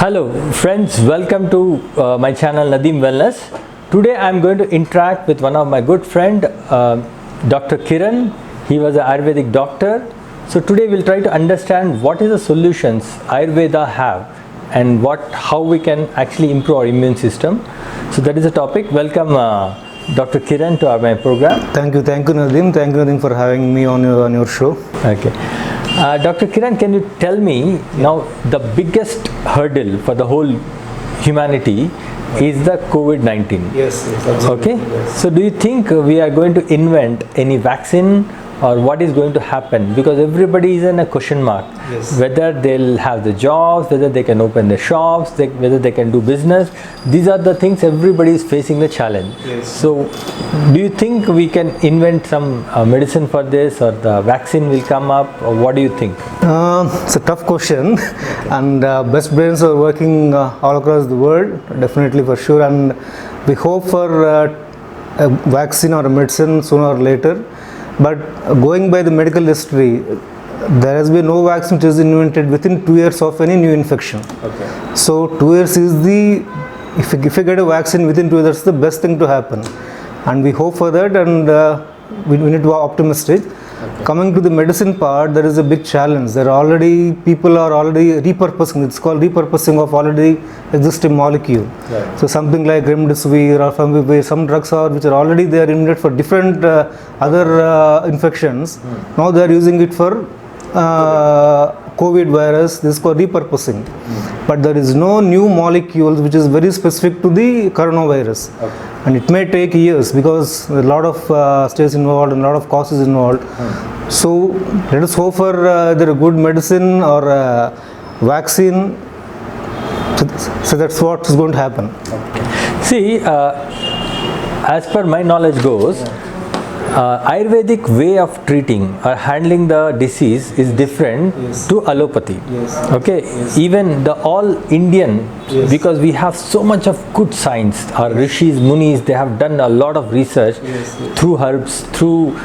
Hello friends, welcome to my channel Nadeem Wellness. Today I am going to interact with one of my good friend Dr. Kiran. He was an Ayurvedic doctor. So today we'll try to understand what is the solutions Ayurveda have and how we can actually improve our immune system. So that is the topic. Welcome Dr. Kiran to my program. Thank you Nadeem for having me on your show. Okay. Dr. Kiran, can you tell me now the biggest hurdle for the whole humanity is the COVID-19? Yes, absolutely. Okay. Yes. So do you think we are going to invent any vaccine or what is going to happen? Because everybody is in a question mark. Yes. Whether they'll have the jobs, whether they can open the shops, whether they can do business. These are the things everybody is facing the challenge. Yes. So do you think we can invent some medicine for this, or the vaccine will come up, or what do you think? It's a tough question, and best brains are working all across the world, definitely for sure, and we hope for a vaccine or a medicine sooner or later. But going by the medical history, there has been no vaccine which is invented within 2 years of any new infection. Okay. So 2 years is if you get a vaccine within 2 years, that's the best thing to happen. And we hope for that, and we need to be optimistic. Okay. Coming to the medicine part, there is a big challenge. People are already repurposing. It's called repurposing of already existing molecule. Right. So something like remdesivir or some drugs which are already there invented for different other infections. Now they are using it for COVID virus. This is called repurposing. But there is no new molecule which is very specific to the coronavirus. Okay. And it may take years because a lot of states involved and a lot of causes involved. So let us hope for either a good medicine or a vaccine. So that's what is going to happen. Okay. See, as per my knowledge goes, Ayurvedic way of treating or handling the disease is different to allopathy. Yes. Okay. Yes. Even the all Indian, because we have so much of good science. Our rishis, munis, they have done a lot of research through herbs, through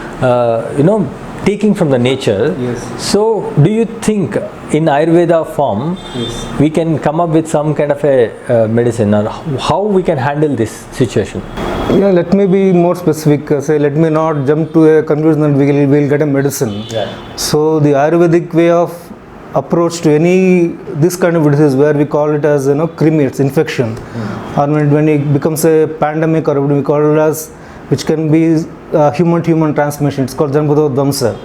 taking from the nature. Yes. So do you think in Ayurveda form we can come up with some kind of a medicine, or how we can handle this situation? Yeah, let me be more specific. Let me not jump to a conclusion that we'll get a medicine. Yeah. So the Ayurvedic way of approach to this kind of disease, where we call it as krimi, it's infection, or when it becomes a pandemic, or we call it as, which can be human-to-human transmission. It's called Janmata Dvamsa.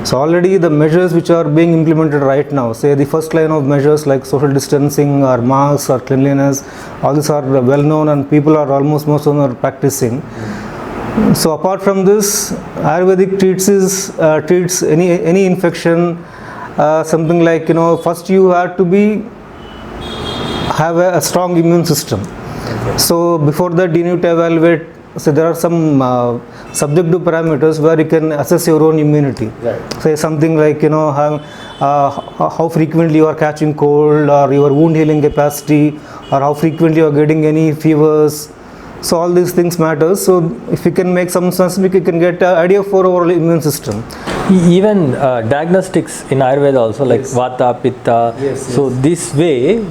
So already the measures which are being implemented right now, say the first line of measures like social distancing or masks or cleanliness, all these are well known and people are most of them are practicing. So apart from this, Ayurvedic treats any infection, something like, first you have to have a strong immune system. Okay. So before that you need to evaluate. So there are some subjective parameters where you can assess your own immunity. Right. Say something like how frequently you are catching cold, or your wound healing capacity, or how frequently you are getting any fevers. So all these things matter. So if you can make some sense, you can get an idea for our immune system. Even diagnostics in Ayurveda also, like Vata, Pitta. Yes. So this way,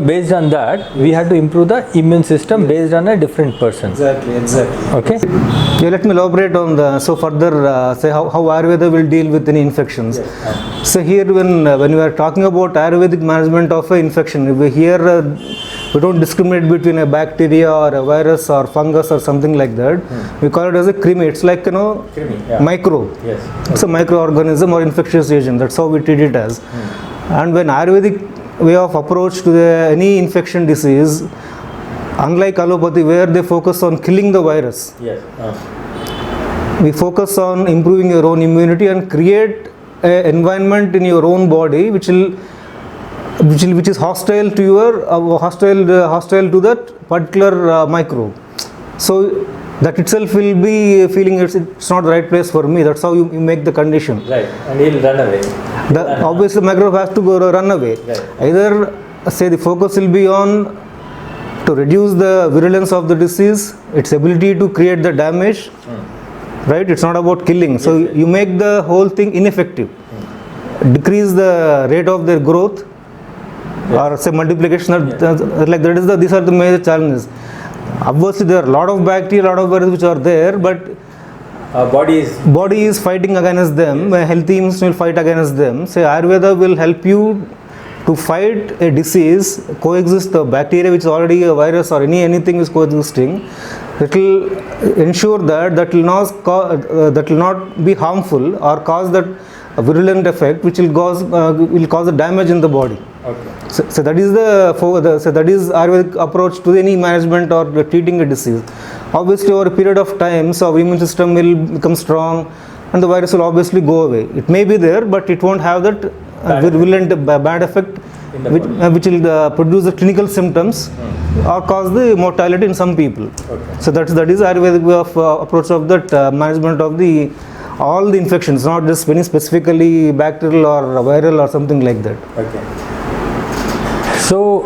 based on that, we have to improve the immune system based on a different person. Exactly. Okay. Yeah, let me elaborate on further say how Ayurveda will deal with any infections. Yes. So here when we are talking about Ayurvedic management of an infection, we don't discriminate between a bacteria or a virus or fungus or something like that. We call it as a krimi. It's like microbe. Yes. It's a microorganism or infectious agent. That's how we treat it as. And when Ayurvedic way of approach to any infection disease, unlike allopathy where they focus on killing the virus, we focus on improving your own immunity and create an environment in your own body which is hostile to hostile to that particular microbe. So that itself will be feeling it's not the right place for me. That's how you make the condition. Right, and he'll run away. Obviously, microbe has to run away. Right. Either say the focus will be on to reduce the virulence of the disease, its ability to create the damage. Right? It's not about killing. So you make the whole thing ineffective. Decrease the rate of their growth or say multiplication, like that is these are the major challenges. Obviously there are a lot of bacteria, a lot of viruses which are there, but body is fighting against them. A healthy immune system will fight against them. Say Ayurveda will help you to fight a disease, coexist the bacteria which is already a virus or anything is coexisting. It will ensure that will not be harmful or cause that virulent effect which will cause a damage in the body. Okay. So that is that is Ayurvedic approach to any management or treating a disease. Obviously over a period of time, so our immune system will become strong and the virus will obviously go away. It may be there, but it won't have that virulent bad effect which will produce the clinical symptoms or cause the mortality in some people. Okay. So that is Ayurvedic way of approach of that management of all the infections, not just any specifically bacterial or viral or something like that. Okay. So,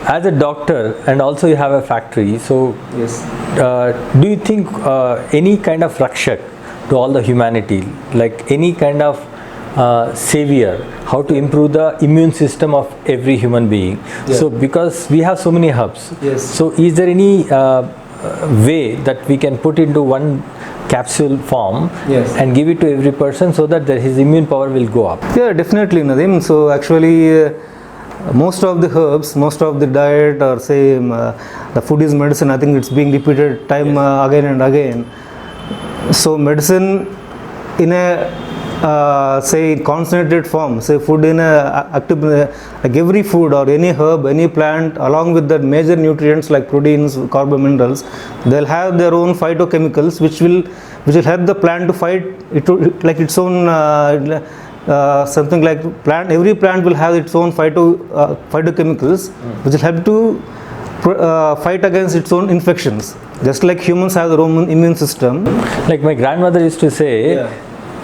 as a doctor and also you have a factory, so Yes. Do you think any kind of Rakshak to all the humanity, like any kind of savior, how to improve the immune system of every human being? Yeah. So, because we have so many herbs, Yes. so is there any way that we can put into one capsule form Yes. and give it to every person so that his immune power will go up? Yeah, definitely, Nadim. So actually, most of the herbs, most of the diet, or say the food is medicine. I think it's being repeated time again and again. So medicine in a say concentrated form, say food in a active, like every food or any herb, any plant, along with the major nutrients like proteins, carbon, minerals, they'll have their own phytochemicals which will help the plant to fight it like its own. Something like every plant will have its own phytochemicals which will help to fight against its own infections, just like humans have their own immune system. Like my grandmother used to say,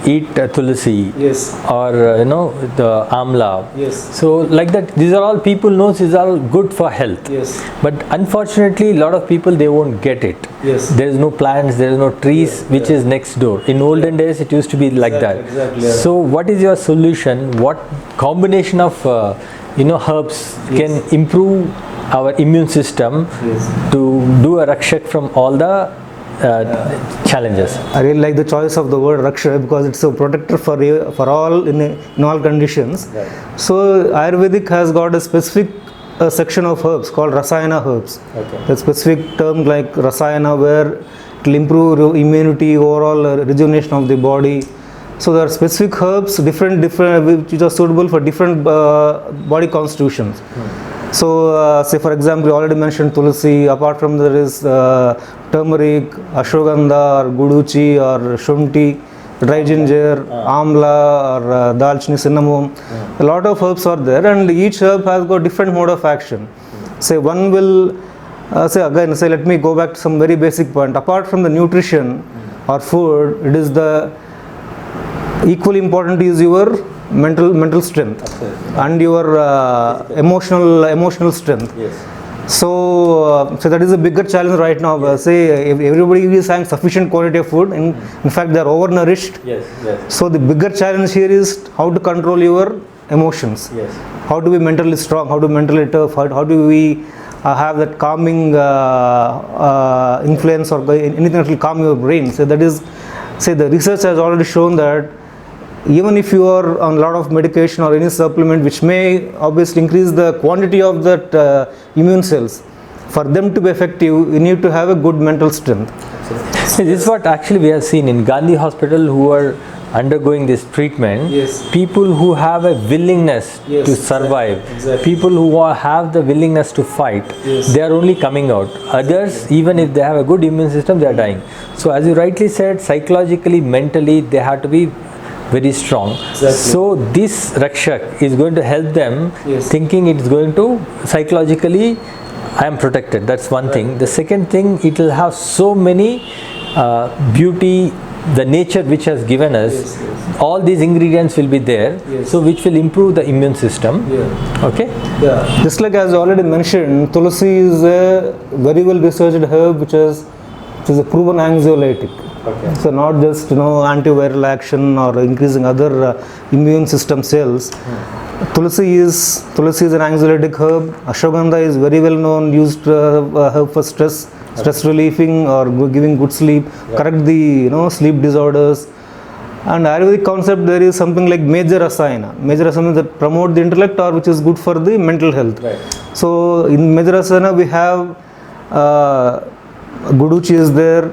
eat tulsi, Yes. or the amla. Yes. So like that, these are all people knows these are all good for health. Yes. But unfortunately, a lot of people they won't get it. Yes. There is no plants, there is no trees, which is next door. In olden days, it used to be like that. Exactly, yeah. So what is your solution? What combination of herbs can improve our immune system to do a Rakshak from all the challenges? I really like the choice of the word Rakshak because it's a protector for all in all conditions. Right. So Ayurvedic has got a specific section of herbs called Rasayana herbs. Okay. A specific term like Rasayana where it will improve your immunity, overall rejuvenation of the body. So there are specific herbs, different which are suitable for different body constitutions. So, say for example, you already mentioned tulsi. Apart from there is turmeric, ashwagandha, or guduchi, or shunti, dry ginger, amla, or dalchini, cinnamon. A lot of herbs are there, and each herb has got different mode of action. Say one will say let me go back to some very basic point. Apart from the nutrition or food, it is the equally important is your mental strength and your emotional strength. Yes. So that is a bigger challenge right now. Say if everybody is having sufficient quantity of food, in fact they are overnourished. Yes. Yes. So the bigger challenge here is how to control your emotions. Yes. How to be mentally strong, how to be mentally tough, how do we have that calming influence or anything that will calm your brain. So that is, say the research has already shown that even if you are on a lot of medication or any supplement which may obviously increase the quantity of that immune cells, for them to be effective you need to have a good mental strength. So this is what actually we have seen in Gandhi Hospital who are undergoing this treatment. Yes. People who have a willingness Yes, to survive, exactly. people who have the willingness to fight, Yes. they are only coming out. Others, even if they have a good immune system, they are dying. So as you rightly said, psychologically, mentally, they have to be very strong. Exactly. So this Rakshak is going to help them, Yes. thinking it's going to psychologically I am protected. That's one thing. The second thing, it will have so many beauty, the nature which has given us. Yes, yes. All these ingredients will be there, Yes. so which will improve the immune system. Yeah. Okay. Yeah. Just like as I already mentioned, tulsi is a very well researched herb which is a proven anxiolytic. Okay. So not just antiviral action or increasing other immune system cells. Tulsi is an anxiolytic herb. Ashwagandha is very well known, used herb for stress relieving or giving good sleep, correct the sleep disorders. And Ayurvedic concept, there is something like major asana. Major asana that promote the intellect or which is good for the mental health. Right. So in major asana we have Guduchi is there,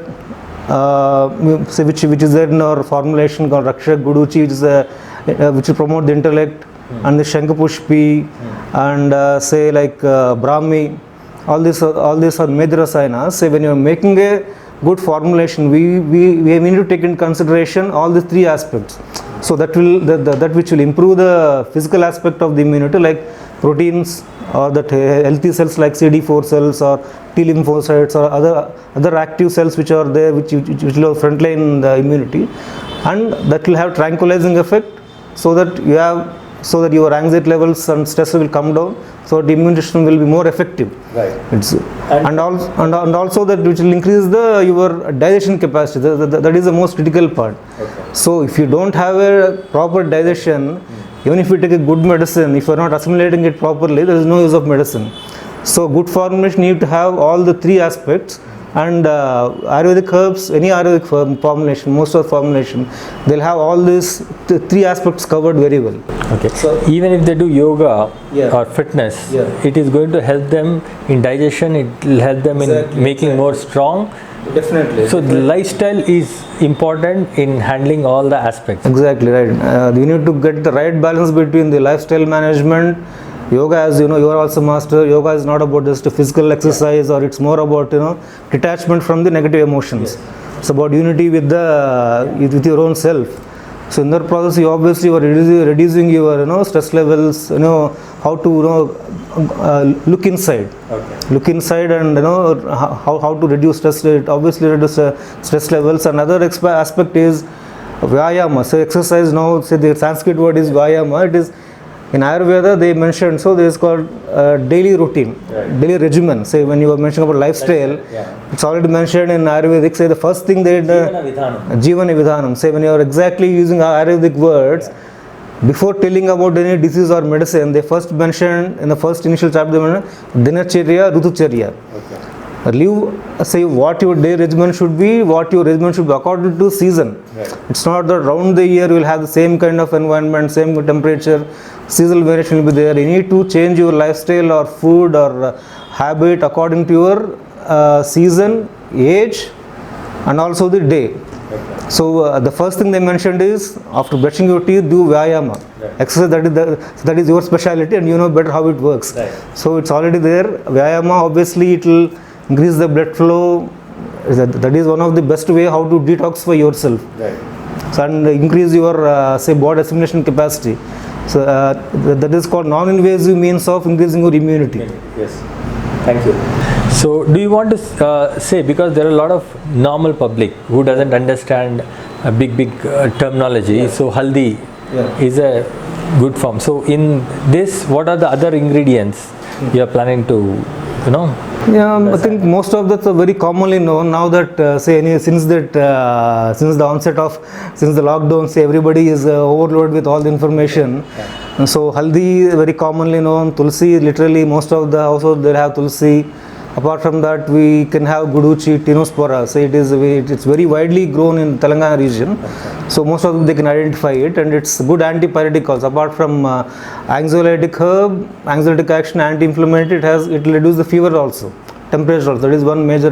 which is there in our formulation called Rakshak, Guduchi, which will promote the intellect, and the Shankapushpi, and say like Brahmi. All these are major asanas. Say when you are making a good formulation, we need to take into consideration all these three aspects. So that which will improve the physical aspect of the immunity, like proteins or that healthy cells like CD4 cells or T lymphocytes or other active cells which are there, which will frontline the immunity, and that will have tranquilizing effect, so that your anxiety levels and stress will come down, so the immune system will be more effective. Right. And also that which will increase your digestion capacity. That is the most critical part. Okay. So if you don't have a proper digestion, even if you take a good medicine, if you are not assimilating it properly, there is no use of medicine. So good formulation need to have all the three aspects. And Ayurvedic herbs, any Ayurvedic formulation, most of the formulation, they'll have all these three aspects covered very well. Okay. So even if they do yoga or fitness, it is going to help them in digestion. It will help them in making more strong. Definitely. So the lifestyle is important in handling all the aspects. Exactly right. You need to get the right balance between the lifestyle management. Yoga, as you know, you are also master. Yoga is not about just a physical exercise, or it's more about detachment from the negative emotions. Yes. It's about unity with your own self. So in that process, you obviously are reducing your stress levels. How to look inside. Okay. Look inside, and how to reduce stress. It obviously reduce stress levels. Another aspect is Vyayama. So exercise now. Say the Sanskrit word is Vyayama. It is. In Ayurveda, they mentioned, so this is called daily routine, daily regimen. Say when you were mentioning about lifestyle, it's already mentioned in Ayurvedic. Say the first thing they Jivana Vidhanam. Say when you are exactly using Ayurvedic words, before telling about any disease or medicine, they first mentioned in the first initial chapter, Dinacharya, Rutucharya. Okay. Say what your day regimen should be, according to season. Right. It's not that round the year you will have the same kind of environment, same temperature, seasonal variation will be there. You need to change your lifestyle or food or habit according to your season, age, and also the day. Okay. So the first thing they mentioned is after brushing your teeth, do Vyayama. Right. Exercise, that is your specialty, and you know better how it works. Right. So it's already there. Vyayama, obviously it will increase the blood flow. That is one of the best way how to detoxify yourself. Right. So, and increase your say body assimilation capacity. So that is called non-invasive means of increasing your immunity. Yes. Thank you. So do you want to say, because there are a lot of normal public who doesn't understand a big terminology, so haldi is a good form. So in this, what are the other ingredients you are planning to I think most of that are very commonly known now that since the lockdown, say everybody is overloaded with all the information. So haldi very commonly known. Tulsi, literally most of the households they have tulsi. Apart from that, we can have Guduchi, Tinospora. So it's very widely grown in Telangana region. So most of them they can identify it, and it's good antipyretic also. Apart from anxiolytic herb, anxiolytic action, anti-inflammatory, it will reduce the fever also, temperature also. That is one major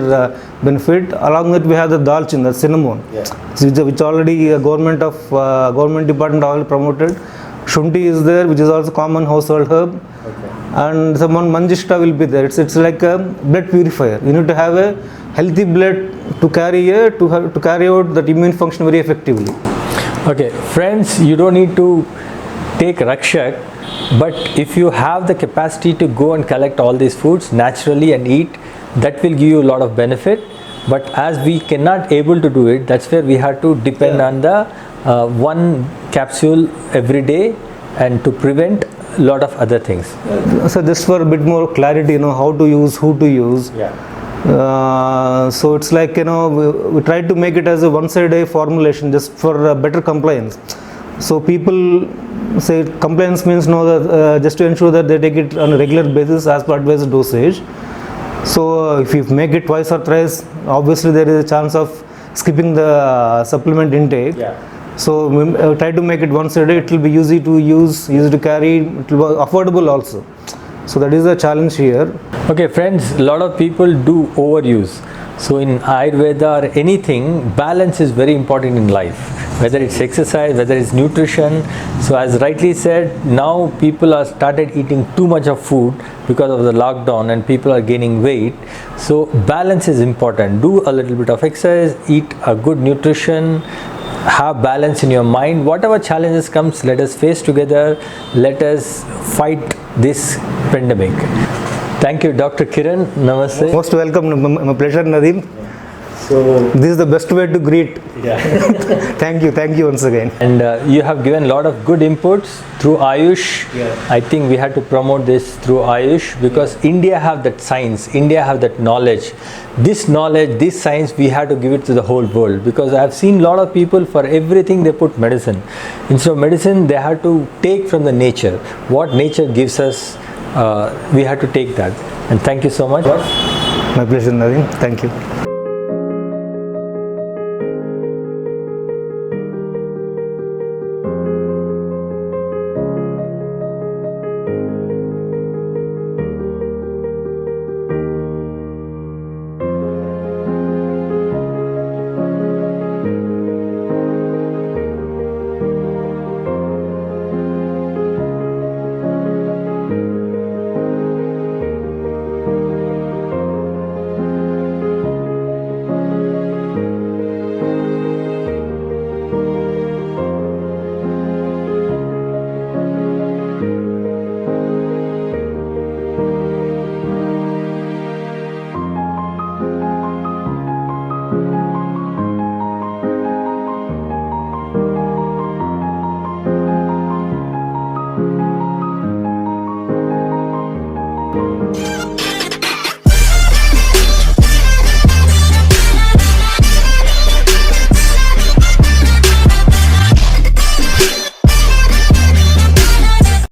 benefit. Along with we have the dalchin, the cinnamon, which already government department already promoted. Shunti is there, which is also common household herb. Okay. And someone manjishta will be there. It's like a blood purifier. You need to have a healthy blood to carry out that immune function very effectively. Okay, friends, you don't need to take Rakshak, but if you have the capacity to go and collect all these foods naturally and eat, that will give you a lot of benefit. But as we cannot able to do it, that's where we have to depend on the one capsule every day, and to prevent a lot of other things. So just for a bit more clarity, how to use, who to use. So it's like we try to make it as a once a day formulation just for better compliance. So people say compliance means no, that just to ensure that they take it on a regular basis as per advised dosage. So if you make it twice or thrice, obviously there is a chance of skipping the supplement intake. So try to make it once a day. It will be easy to use, easy to carry, it will be affordable also. So that is the challenge here. Okay friends, a lot of people do overuse. So in Ayurveda or anything, balance is very important in life. Whether it's exercise, whether it's nutrition. So as rightly said, now people are started eating too much of food because of the lockdown and people are gaining weight. So balance is important. Do a little bit of exercise, eat a good nutrition, have balance in your mind. Whatever challenges comes, let us face together. Let us fight this pandemic. Thank you, Dr. Kiran. Namaste. Most welcome. My pleasure, Nadeem. So this is the best way to greet. Thank you once again. And you have given a lot of good inputs through Ayush. I think we had to promote this through Ayush because India have that science, India have that knowledge. This knowledge, this science, we have to give it to the whole world, because I have seen a lot of people, for everything they put medicine. Instead of medicine, they have to take from the nature. What nature gives us, we have to take that. And thank you so much. My pleasure, Nadeem. Thank you.